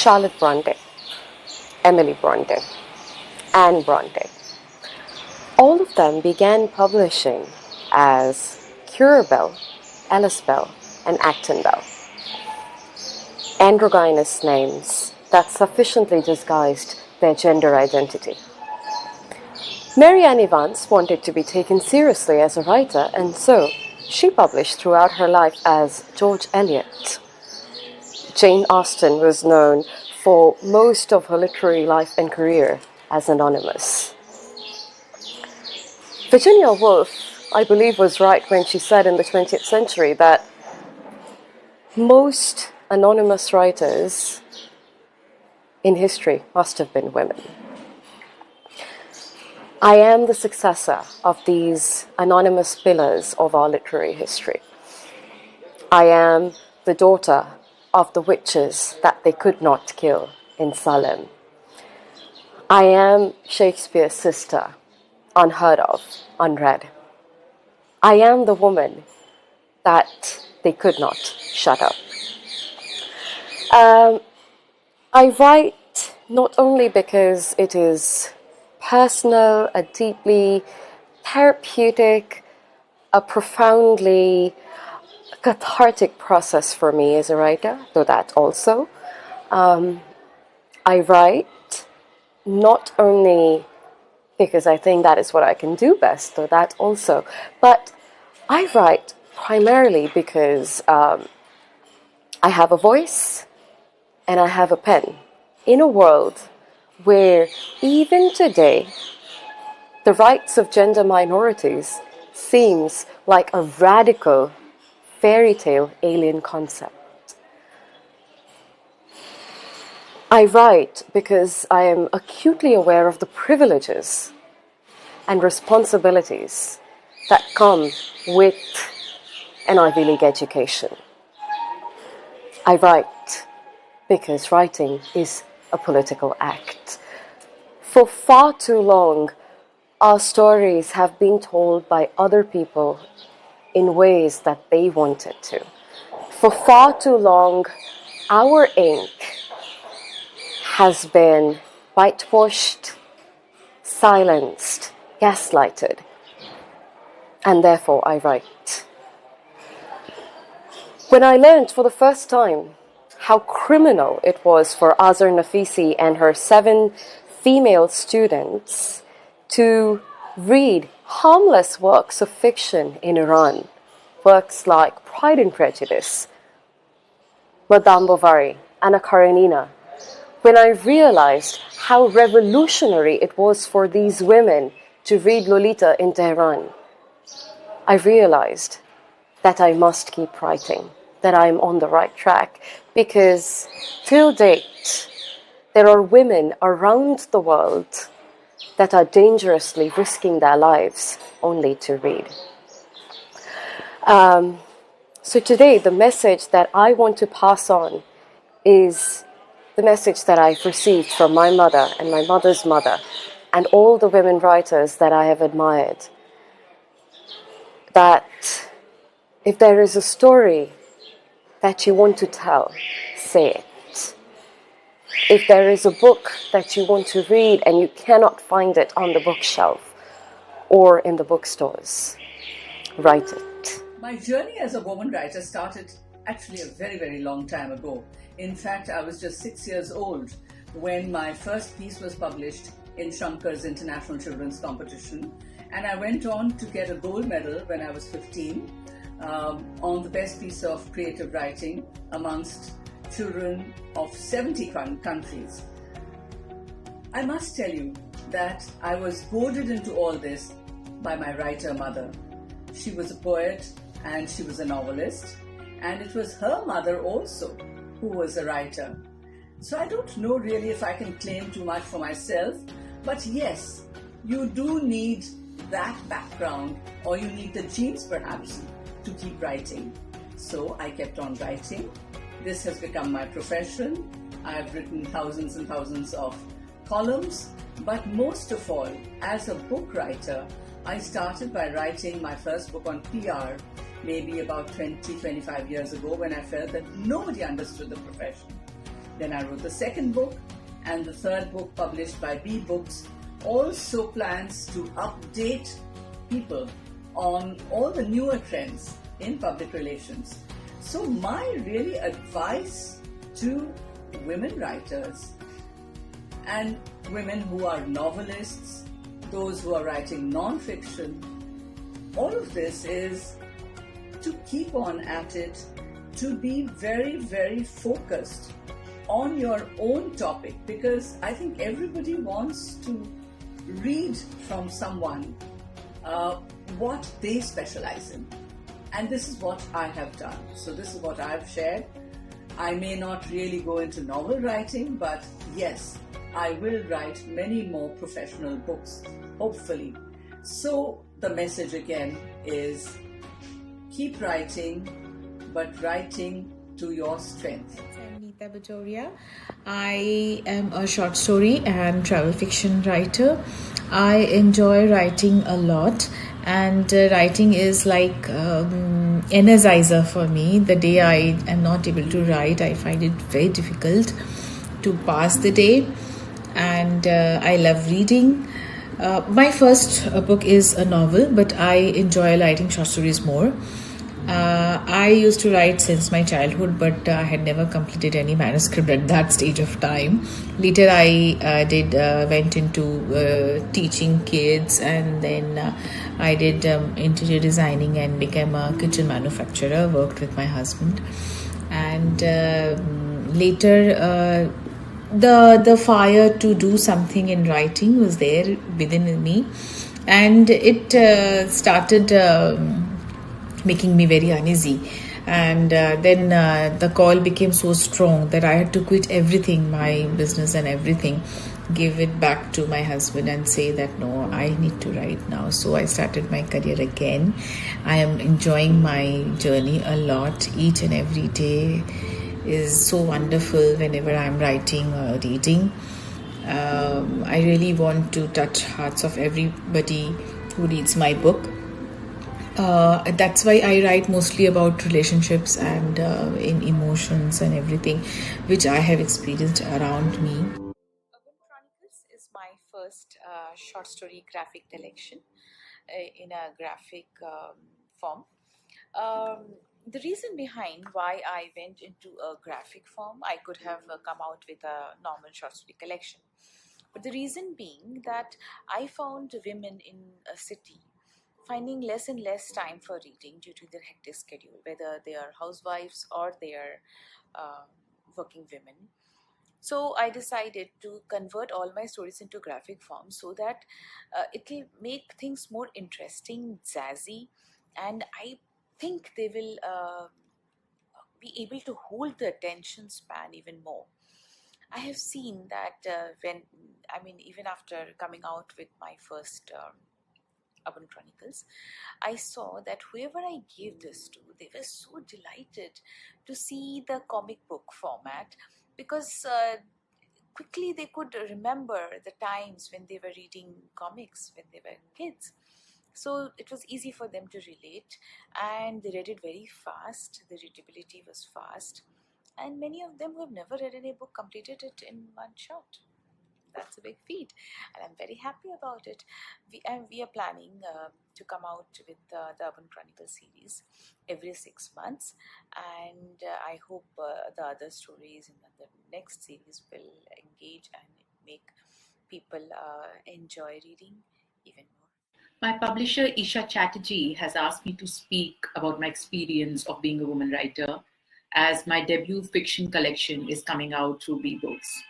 Charlotte Bronte, Emily Bronte, Anne Bronte. All of them began publishing as Currer Bell, Alice Bell, and Acton Bell. Androgynous names that sufficiently disguised their gender identity. Mary Ann Evans wanted to be taken seriously as a writer, and so she published throughout her life as George Eliot. Jane Austen was known for most of her literary life and career as anonymous. Virginia Woolf, I believe, was right when she said in the 20th century that most anonymous writers in history must have been women. I am the successor of these anonymous pillars of our literary history. I am the daughter of the witches that they could not kill in Salem. I am Shakespeare's sister, unheard of, unread. I am the woman that they could not shut up. I write not only because it is personal, a deeply therapeutic, a profoundly cathartic process for me as a writer, though that also. I write not only because I think that is what I can do best, though that also, but I write primarily because I have a voice and I have a pen in a world where even today the rights of gender minorities seems like a radical fairy tale alien concept. I write because I am acutely aware of the privileges and responsibilities that come with an Ivy League education. I write because writing is a political act. For far too long, our stories have been told by other people in ways that they wanted to. For far too long, our ink has been whitewashed, silenced, gaslighted, and therefore I write. When I learned for the first time how criminal it was for Azar Nafisi and her 7 female students to read harmless works of fiction in Iran, works like Pride and Prejudice, Madame Bovary, Anna Karenina, when I realized how revolutionary it was for these women to read Lolita in Tehran, I realized that I must keep writing, that I am on the right track, because till date, there are women around the world that are dangerously risking their lives only to read. So today, the message that I want to pass on is the message that I've received from my mother and my mother's mother and all the women writers that I have admired. That if there is a story that you want to tell, say it. If there is a book that you want to read and you cannot find it on the bookshelf or in the bookstores, write it. My journey as a woman writer started actually a very, very long time ago. In fact, I was just 6 years old when my first piece was published in Shankar's International Children's Competition, and I went on to get a gold medal when I was 15 on the best piece of creative writing amongst children of 70 countries. I must tell you that I was goaded into all this by my writer mother. She was a poet and she was a novelist, and it was her mother also who was a writer. So I don't know really if I can claim too much for myself, but yes, you do need that background, or you need the genes perhaps to keep writing. So I kept on writing. This has become my profession. I've written thousands and thousands of columns, but most of all, as a book writer, I started by writing my first book on PR maybe about 20-25 years ago, when I felt that nobody understood the profession. Then I wrote the second book, and the third book, published by B Books, also plans to update people on all the newer trends in public relations. So my really advice to women writers and women who are novelists, those who are writing non-fiction, all of this is to keep on at it, to be very, very focused on your own topic, because I think everybody wants to read from someone what they specialize in. And this is what I have done. So this is what I've shared. I may not really go into novel writing, but yes, I will write many more professional books, hopefully. So the message again is keep writing, but writing to your strength. I'm Neeta Bajoria. I am a short story and travel fiction writer. I enjoy writing a lot, and writing is like energizer for me. The day I am not able to write, I find it very difficult to pass the day, and I love reading. My first book is a novel, but I enjoy writing short stories more. I used to write since my childhood, but I had never completed any manuscript at that stage of time. Later, I went into teaching kids, and then I did interior designing and became a kitchen manufacturer. Worked with my husband, and later. The fire to do something in writing was there within me, and it started making me very uneasy. And then the call became so strong that I had to quit everything, my business and everything, give it back to my husband and say that no, I need to write now. So I started my career again. I am enjoying my journey a lot. Each and every day is so wonderful whenever I'm writing or reading. I really want to touch hearts of everybody who reads my book. That's why I write mostly about relationships and in emotions and everything which I have experienced around me. Urban Chronicles is my first short story graphic collection in a graphic form. The reason behind why I went into a graphic form, I could have come out with a normal short story collection. But the reason being that I found women in a city finding less and less time for reading due to their hectic schedule, whether they are housewives or they are working women. So I decided to convert all my stories into graphic form so that it will make things more interesting, jazzy, and I think they will be able to hold the attention span even more. I have seen that even after coming out with my first Urban Chronicles, I saw that whoever I gave this to, they were so delighted to see the comic book format, because quickly they could remember the times when they were reading comics when they were kids. So it was easy for them to relate, and they read it very fast. The readability was fast, and many of them who have never read any book completed it in one shot. That's a big feat, and I'm very happy about it. We are planning to come out with the Urban Chronicle series every 6 months, and I hope the other stories in the next series will engage and make people enjoy reading even more. My publisher Isha Chatterjee has asked me to speak about my experience of being a woman writer, as my debut fiction collection is coming out through B Books.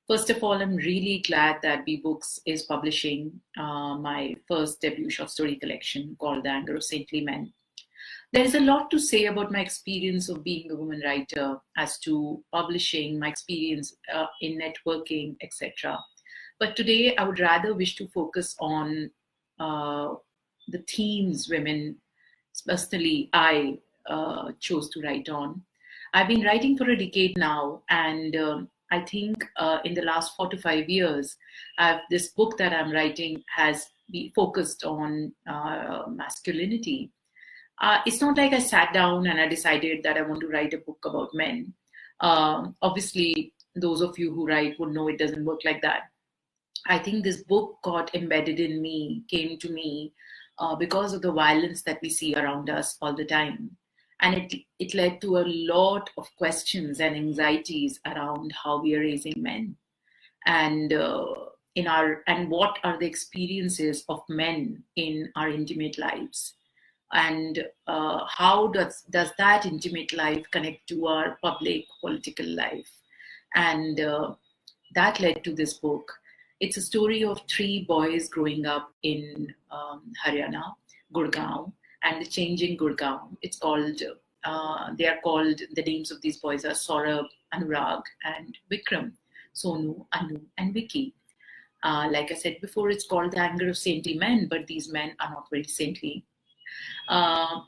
First of all, I'm really glad that B Books is publishing my first debut short story collection called The Anger of Saintly Men. There is a lot to say about my experience of being a woman writer, as to publishing, my experience in networking, etc. But today I would rather wish to focus on the themes women, personally, I chose to write on. I've been writing for a decade now, and I think in the last 4 to 5 years, this book that I'm writing has been focused on masculinity. It's not like I sat down and I decided that I want to write a book about men. Obviously, those of you who write would know it doesn't work like that. I think this book got embedded in me, came to me because of the violence that we see around us all the time. And it led to a lot of questions and anxieties around how we are raising men, and and what are the experiences of men in our intimate lives, and how does that intimate life connect to our public political life. And that led to this book. It's a story of three boys growing up in Haryana, Gurgaon, and the changing Gurgaon. It's called, they are called, the names of these boys are Saurabh, Anurag, and Vikram, Sonu, Anu, and Vicky. Like I said before, it's called The Anger of Saintly Men, but these men are not very saintly. Uh,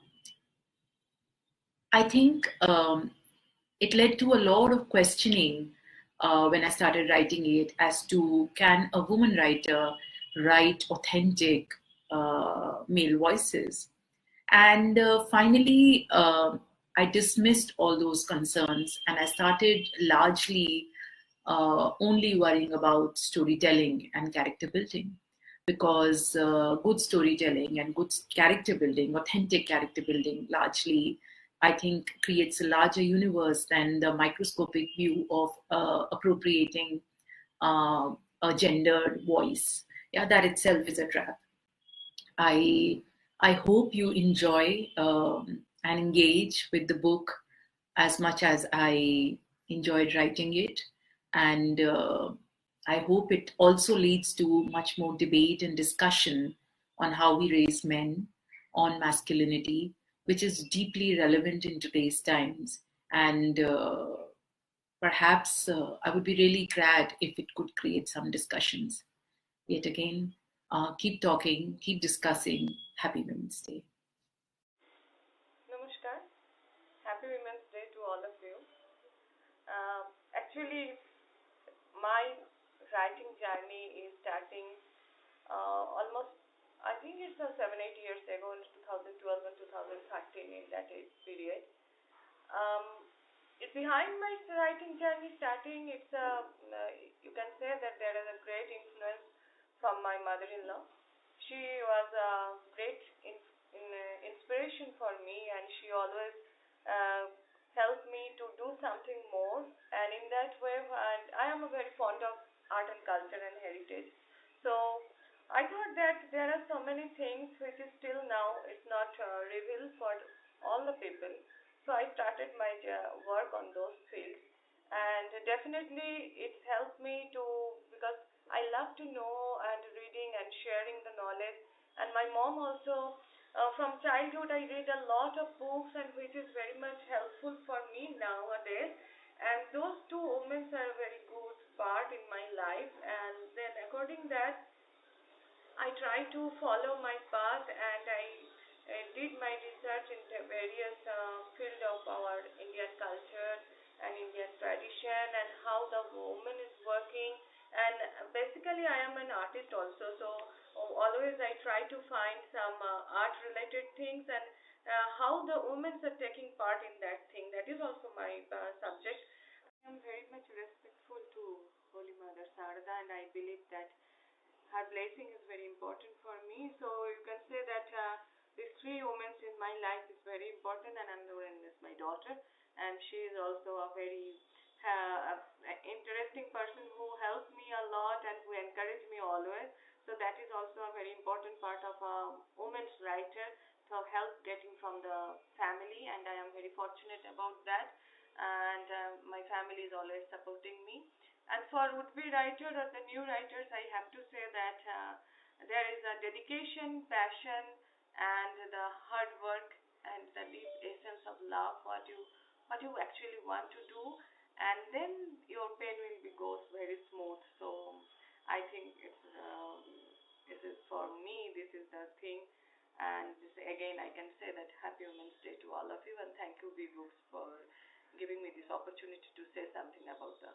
I think it led to a lot of questioning when I started writing it as to, can a woman writer write authentic male voices? And finally, I dismissed all those concerns and I started largely only worrying about storytelling and character building, because good storytelling and good character building, authentic character building, largely, I think, creates a larger universe than the microscopic view of appropriating uh, a gendered voice. Yeah, that itself is a trap. I I hope you enjoy and engage with the book as much as I enjoyed writing it, and I hope it also leads to much more debate and discussion on how we raise men, on masculinity, which is deeply relevant in today's times. And perhaps I would be really glad if it could create some discussions. Yet again, keep talking, keep discussing. Happy Women's Day. Namaskar. Happy Women's Day to all of you. Actually, my writing journey is starting almost, I think it's 7, 8 years ago, in 2012 and 2013, in that age period. Um, it's behind my writing journey starting. You can say that there is a great influence from my mother-in-law. She was a great inspiration for me, and she always uh, helped me to do something more. And in that way, and I am a very fond of art and culture and heritage. So I thought that there are so many things which is still now it's not revealed for all the people. So I started my work on those fields, and definitely it's helped me to, because I love to know and reading and sharing the knowledge. And my mom also, from childhood, I read a lot of books, and which is very much helpful for me nowadays. And those two women are a very good part in my life. And then, according that, I try to follow my path, and I did my research in the various field of our Indian culture and Indian tradition and how the woman is working. And basically, I am an artist also, so always I try to find some art related things, and how the women are taking part in that thing. That is also my subject. I am very much respectful to Holy Mother Sarada, and I believe that her blessing is very important for me. So you can say that these three women in my life is very important, and Andoran is my daughter, and she is also a very interesting person who helped me a lot and who encouraged me always. So that is also a very important part of a woman's writer, to help getting from the family, and I am very fortunate about that. And my family is always supporting me. And for would-be writer or the new writers, I have to say that there is a dedication, passion, and the hard work and the deep essence of love. What you actually want to do, and then your pen will be goes very smooth. So I think this is for me. This is the thing. And this, again, I can say that Happy Women's Day to all of you, and thank you, V Books, for giving me this opportunity to say something about the